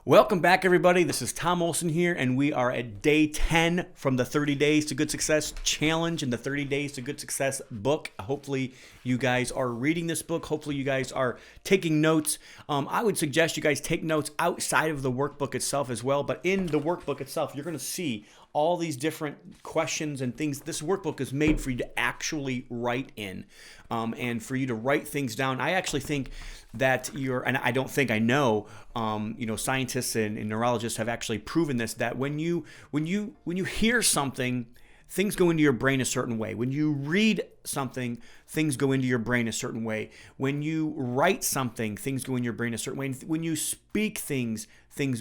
Welcome back, everybody. This is Tom Olson here, and we are at day 10 from the 30 Days to Good Success challenge and the 30 Days to Good Success book. Hopefully, you guys are reading this book. Hopefully, you guys are taking notes. I would suggest you guys take notes outside of the workbook itself as well, but in the workbook itself, you're going to see all these different questions and things. This workbook is made for you to actually write in and for you to write things down. I actually think that and I don't think I know, scientists and neurologists have actually proven this, that when you hear something, things go into your brain a certain way. When you read something, things go into your brain a certain way. When you write something, things go in your brain a certain way. And when you speak things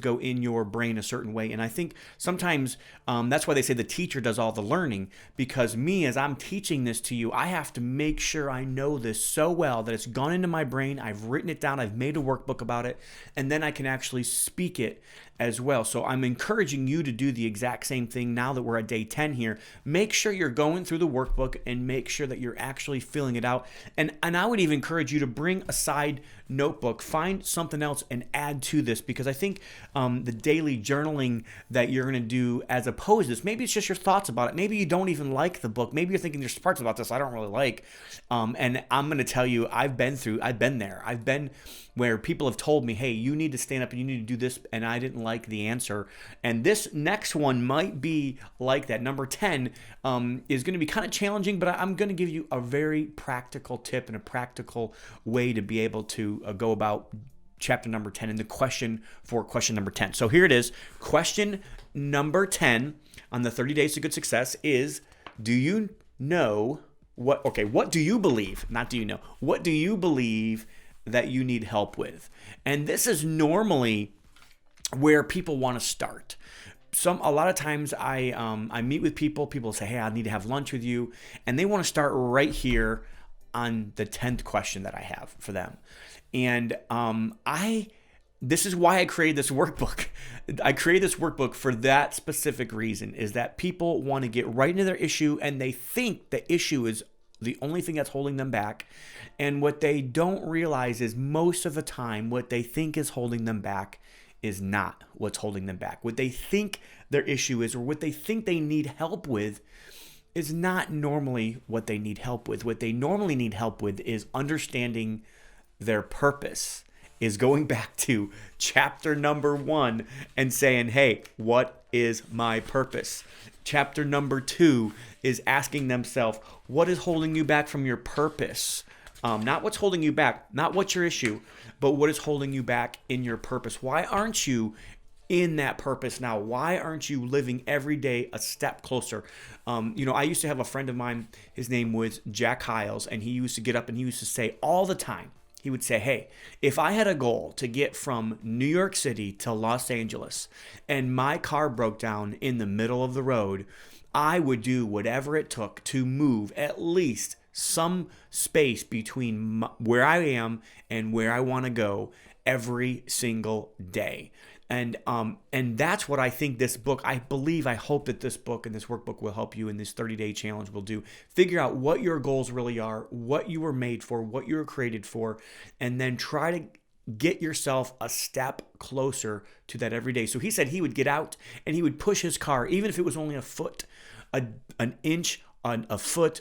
go in your brain a certain way. And I think sometimes that's why they say the teacher does all the learning, because me, as I'm teaching this to you, I have to make sure I know this so well that it's gone into my brain. I've written it down. I've made a workbook about it, and then I can actually speak it as well. So I'm encouraging you to do the exact same thing now that we're at day 10 here. Make sure you're going through the workbook and make sure that you're actually filling it out. And I would even encourage you to bring a side notebook, find something else and add to this, because I think the daily journaling that you're going to do as opposed to this, maybe it's just your thoughts about it. Maybe you don't even like the book. Maybe you're thinking there's parts about this I don't really like. And I'm going to tell you, I've been there. I've been where people have told me, hey, you need to stand up and you need to do this, and I didn't like the answer. And this next one might be like that. Number 10 is going to be kind of challenging, but I'm going to give you a very practical tip and a practical way to be able to go about chapter number 10 and the question for question number 10. So here it is. Question number 10 on the 30 Days to Good Success is, do you know what do you believe? Not do you know. What do you believe that you need help with? And this is normally where people want to start. A lot of times I meet with people say, hey, I need to have lunch with you. And they want to start right here on the 10th question that I have for them. And this is why I created this workbook. I created this workbook for that specific reason, is that people want to get right into their issue and they think the issue is the only thing that's holding them back. And what they don't realize is most of the time what they think is holding them back is not what's holding them back. What they think their issue is, or what they think they need help with, is not normally what they need help with. What they normally need help with is understanding their purpose, is going back to chapter number 1 and saying, hey, what is my purpose? Chapter number 2 is asking themselves, what is holding you back from your purpose? Not what's holding you back, not what's your issue, but what is holding you back in your purpose? Why aren't you in that purpose now? Why aren't you living every day a step closer? I used to have a friend of mine, his name was Jack Hiles, and he used to get up and he used to say all the time, he would say, hey, if I had a goal to get from New York City to Los Angeles and my car broke down in the middle of the road, I would do whatever it took to move at least some space between where I am and where I want to go every single day. And that's what I think this book, I hope that this book and this workbook will help you, in this 30-day challenge will do. Figure out what your goals really are, what you were made for, what you were created for, and then try to get yourself a step closer to that every day. So he said he would get out and he would push his car, even if it was only a foot, an inch, a foot,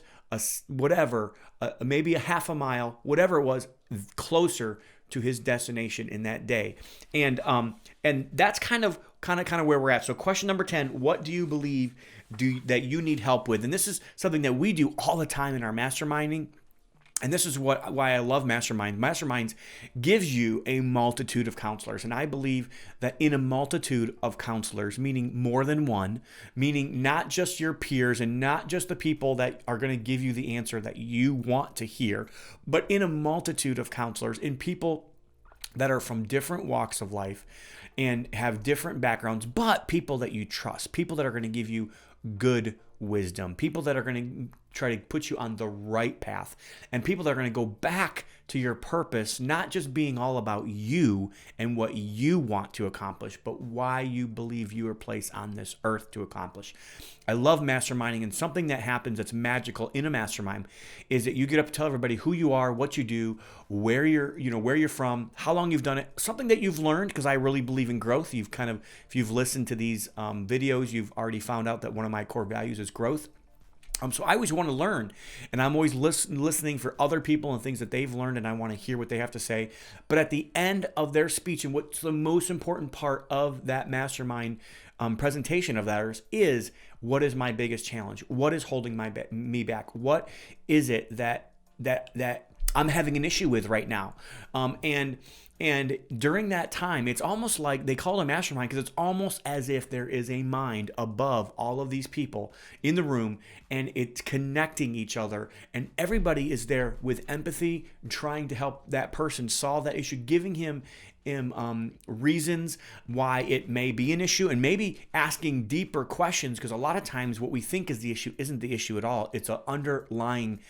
whatever, maybe a half a mile, whatever it was, closer to his destination in that day. And that's kind of where we're at. So question number 10, what do you believe that you need help with? And this is something that we do all the time in our masterminding. And this is why I love Mastermind. Masterminds gives you a multitude of counselors. And I believe that in a multitude of counselors, meaning more than one, meaning not just your peers and not just the people that are going to give you the answer that you want to hear, but in a multitude of counselors, in people that are from different walks of life and have different backgrounds, but people that you trust, people that are going to give you good wisdom, people that are going to try to put you on the right path, and people that are going to go back to your purpose, not just being all about you and what you want to accomplish, but why you believe you are placed on this earth to accomplish. I love masterminding, and something that happens that's magical in a mastermind is that you get up to tell everybody who you are, what you do, where you're from, how long you've done it, something that you've learned, because I really believe in growth. If you've listened to these videos, you've already found out that one of my core values is growth. So I always want to learn, and I'm always listening for other people and things that they've learned, and I want to hear what they have to say. But at the end of their speech, and what's the most important part of that mastermind presentation of theirs is, what is my biggest challenge? What is holding me back? What is it that I'm having an issue with right now? And during that time, it's almost like they call it a mastermind because it's almost as if there is a mind above all of these people in the room, and it's connecting each other. And everybody is there with empathy, trying to help that person solve that issue, giving him reasons why it may be an issue, and maybe asking deeper questions, because a lot of times what we think is the issue isn't the issue at all. It's an underlying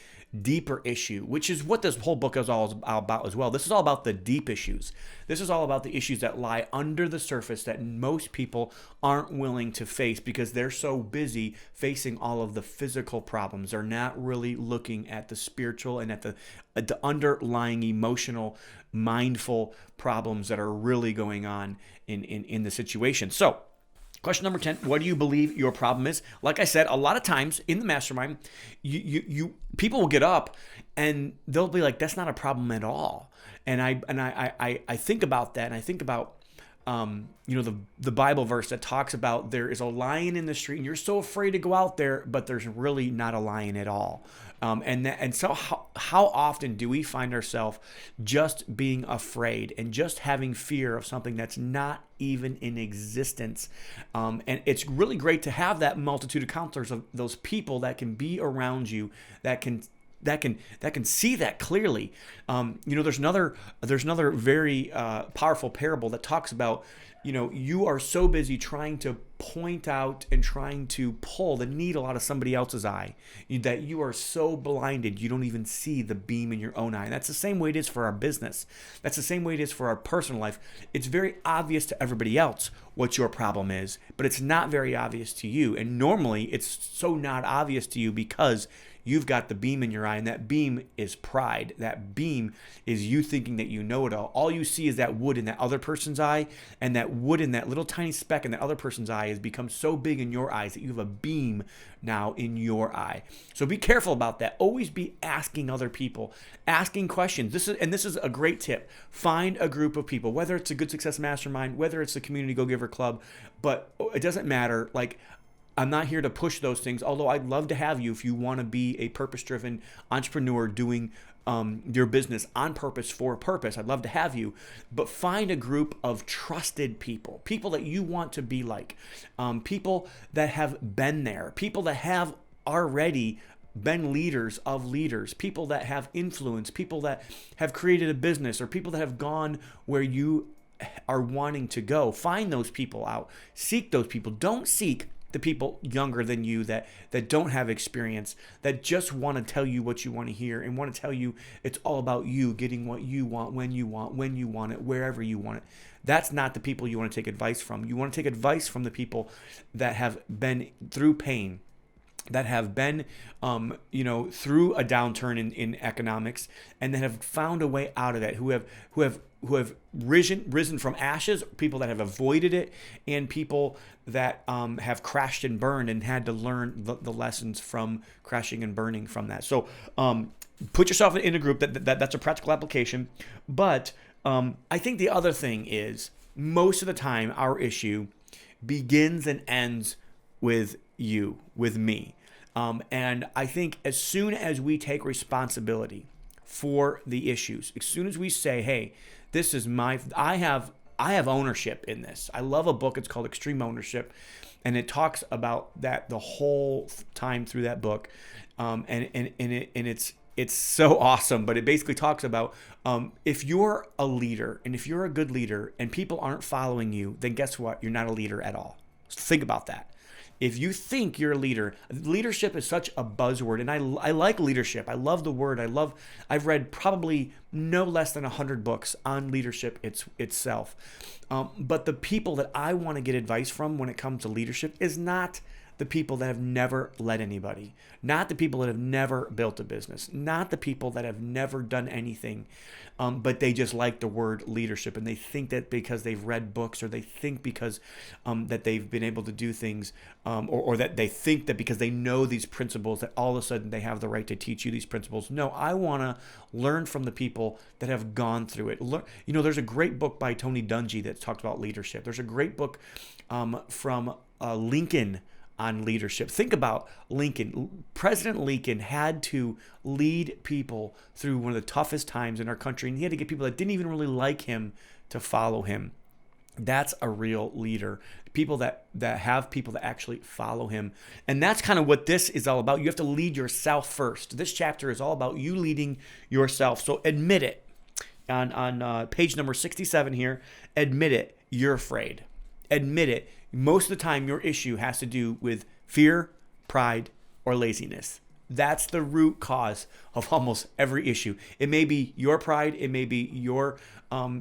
deeper issue, which is what this whole book is all about as well. This is all about the deep issues. This is all about the issues that lie under the surface that most people aren't willing to face because they're so busy facing all of the physical problems. They're not really looking at the spiritual and at the underlying emotional, mindful problems that are really going on in the situation. So, question number 10, what do you believe your problem is? Like I said, a lot of times in the mastermind, you people will get up and they'll be like, that's not a problem at all. And I think about that, and I think about the Bible verse that talks about there is a lion in the street, and you're so afraid to go out there, but there's really not a lion at all. So how often do we find ourselves just being afraid and just having fear of something that's not even in existence? And it's really great to have that multitude of counselors, of those people that can be around you, that can see that clearly. There's another very powerful parable that talks about, you are so busy trying to point out and trying to pull the needle out of somebody else's eye that you are so blinded you don't even see the beam in your own eye. And that's the same way it is for our business. That's the same way it is for our personal life. It's very obvious to everybody else what your problem is, but it's not very obvious to you. And normally it's so not obvious to you because you've got the beam in your eye, and that beam is pride. That beam is you thinking that you know it all. All you see is that wood in that other person's eye, and that wood in that little tiny speck in that other person's eye has become so big in your eyes that you have a beam now in your eye. So be careful about that. Always be asking other people, asking questions. This is a great tip. Find a group of people, whether it's a Good Success Mastermind, whether it's the Community Go-Giver Club, but it doesn't matter. I'm not here to push those things, although I'd love to have you if you want to be a purpose-driven entrepreneur doing your business on purpose for a purpose. I'd love to have you, but find a group of trusted people that you want to be like, people that have been there, people that have already been leaders of leaders, people that have influence, people that have created a business, or people that have gone where you are wanting to go. Find those people out. Seek those people. Don't seek the people younger than you that don't have experience, that just want to tell you what you want to hear and want to tell you it's all about you getting what you want, when you want it, wherever you want it. That's not the people you want to take advice from. You want to take advice from the people that have been through pain, that have been through a downturn in economics, and that have found a way out of that, who have risen from ashes, people that have avoided it, and people that have crashed and burned and had to learn the lessons from crashing and burning from that. So put yourself in a group that's a practical application. But I think the other thing is, most of the time our issue begins and ends with you, with me. And I think as soon as we take responsibility for the issues, as soon as we say, hey, this is I have ownership in this. I love a book. It's called Extreme Ownership. And it talks about that the whole time through that book. It's so awesome, but it basically talks about if you're a leader, and if you're a good leader and people aren't following you, then guess what? You're not a leader at all. So think about that. If you think you're a leader, leadership is such a buzzword, and I like leadership. I love the word. I've read probably no less than 100 books on leadership itself. But the people that I want to get advice from when it comes to leadership is not the people that have never led anybody, not the people that have never built a business, not the people that have never done anything, but they just like the word leadership, and they think that because they've read books, or they think because that they've been able to do things, or that they think that because they know these principles that all of a sudden they have the right to teach you these principles. No, I want to learn from the people that have gone through it. There's a great book by Tony Dungy that talks about leadership. There's a great book from Lincoln on leadership. Think about Lincoln. President Lincoln had to lead people through one of the toughest times in our country, and he had to get people that didn't even really like him to follow him. That's a real leader. People that have people that actually follow him. And that's kind of what this is all about. You have to lead yourself first. This chapter is all about you leading yourself. So admit it. On page number 67 here, admit it. You're afraid. Admit it. Most of the time, your issue has to do with fear, pride, or laziness. That's the root cause of almost every issue. It may be your pride, it may be your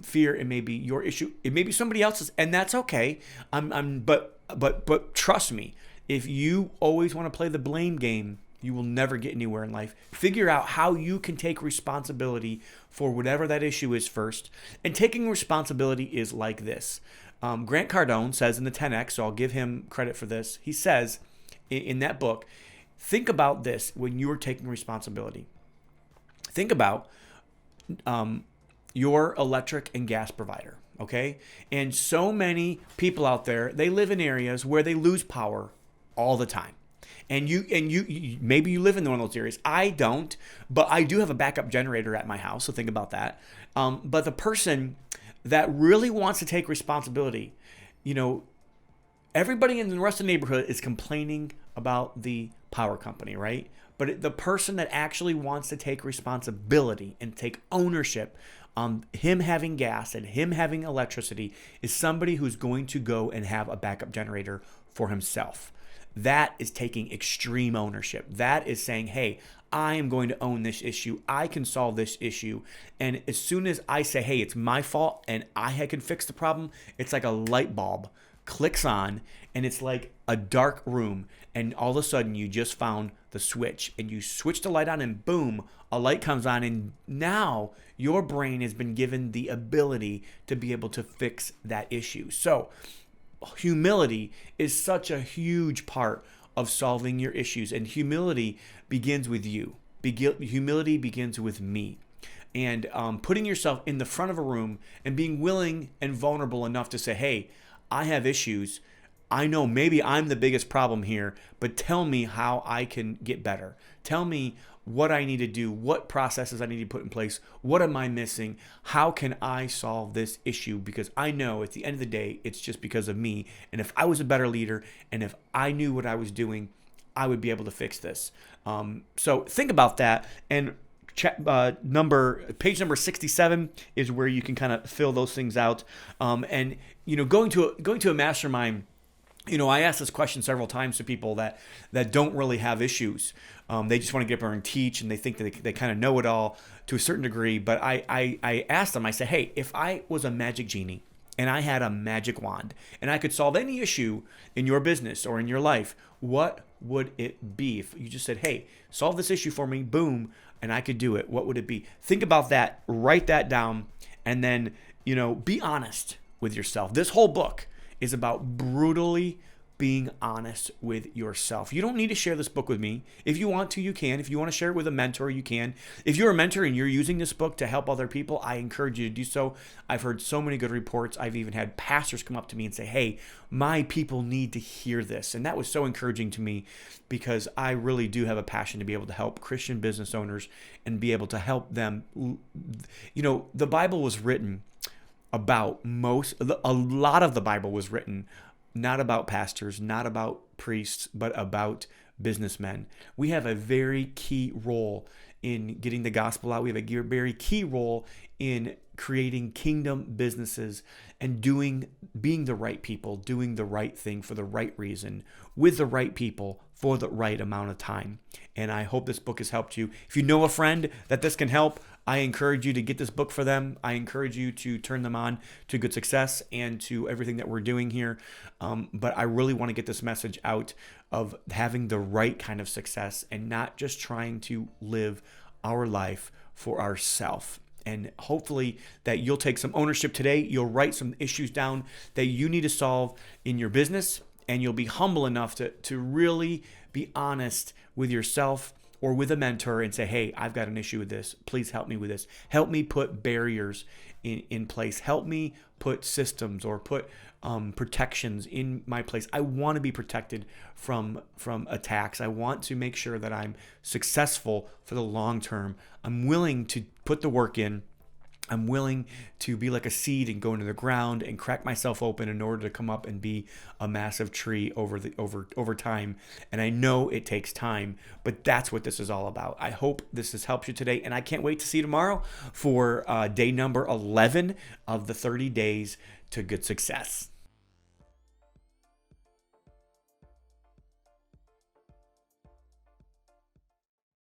fear, it may be your issue, it may be somebody else's, and that's okay. But trust me, if you always want to play the blame game, you will never get anywhere in life. Figure out how you can take responsibility for whatever that issue is first. And taking responsibility is like this. Grant Cardone says in the 10X, so I'll give him credit for this. He says in that book, think about this when you are taking responsibility. Think about your electric and gas provider, okay? And so many people out there, they live in areas where they lose power all the time. And you maybe you live in one of those areas. I don't, but I do have a backup generator at my house, so think about that. But the person that really wants to take responsibility, everybody in the rest of the neighborhood is complaining about the power company, right? But the person that actually wants to take responsibility and take ownership on him having gas and him having electricity is somebody who's going to go and have a backup generator for himself. That is taking extreme ownership. That is saying, hey, I am going to own this issue. I can solve this issue. And as soon as I say, hey, it's my fault and I can fix the problem, it's like a light bulb clicks on, and it's like a dark room. And all of a sudden you just found the switch, and you switch the light on, and boom, a light comes on. And now your brain has been given the ability to be able to fix that issue. So humility is such a huge part of solving your issues, and humility begins with you. Humility begins with me. And putting yourself in the front of a room and being willing and vulnerable enough to say, hey, I have issues. I know maybe I'm the biggest problem here, but tell me how I can get better. Tell me what I need to do, what processes I need to put in place, what am I missing, how can I solve this issue, because I know at the end of the day, it's just because of me, and if I was a better leader, and if I knew what I was doing, I would be able to fix this. So think about that, and page number 67 is where you can kind of fill those things out. And going to a mastermind, I ask this question several times to people that don't really have issues. They just want to get up there and teach, and they think that they kind of know it all to a certain degree. But I asked them, I said, hey, if I was a magic genie and I had a magic wand and I could solve any issue in your business or in your life, what would it be? If you just said, hey, solve this issue for me, boom, and I could do it, what would it be? Think about that, write that down, and then, be honest with yourself. This whole book is about brutally being honest with yourself. You don't need to share this book with me. If you want to, you can. If you want to share it with a mentor, you can. If you're a mentor and you're using this book to help other people, I encourage you to do so. I've heard so many good reports. I've even had pastors come up to me and say, hey, my people need to hear this. And that was so encouraging to me, because I really do have a passion to be able to help Christian business owners and be able to help them. The Bible was written about a lot of the Bible was written not about pastors, not about priests, but about businessmen. We have a very key role in getting the gospel out. We have a very key role in creating kingdom businesses and being the right people, doing the right thing for the right reason, with the right people for the right amount of time. And I hope this book has helped you. If you know a friend that this can help, I encourage you to get this book for them. I encourage you to turn them on to Good Success and to everything that we're doing here. But I really want to get this message out of having the right kind of success and not just trying to live our life for ourselves. And hopefully that you'll take some ownership today. You'll write some issues down that you need to solve in your business, and you'll be humble enough to really be honest with yourself or with a mentor and say, hey, I've got an issue with this. Please help me with this. Help me put barriers in place. Help me put systems or put protections in my place. I want to be protected from attacks. I want to make sure that I'm successful for the long term. I'm willing to put the work in. I'm willing to be like a seed and go into the ground and crack myself open in order to come up and be a massive tree over time. And I know it takes time, but that's what this is all about. I hope this has helped you today, and I can't wait to see you tomorrow for day number 11 of the 30 days to good success.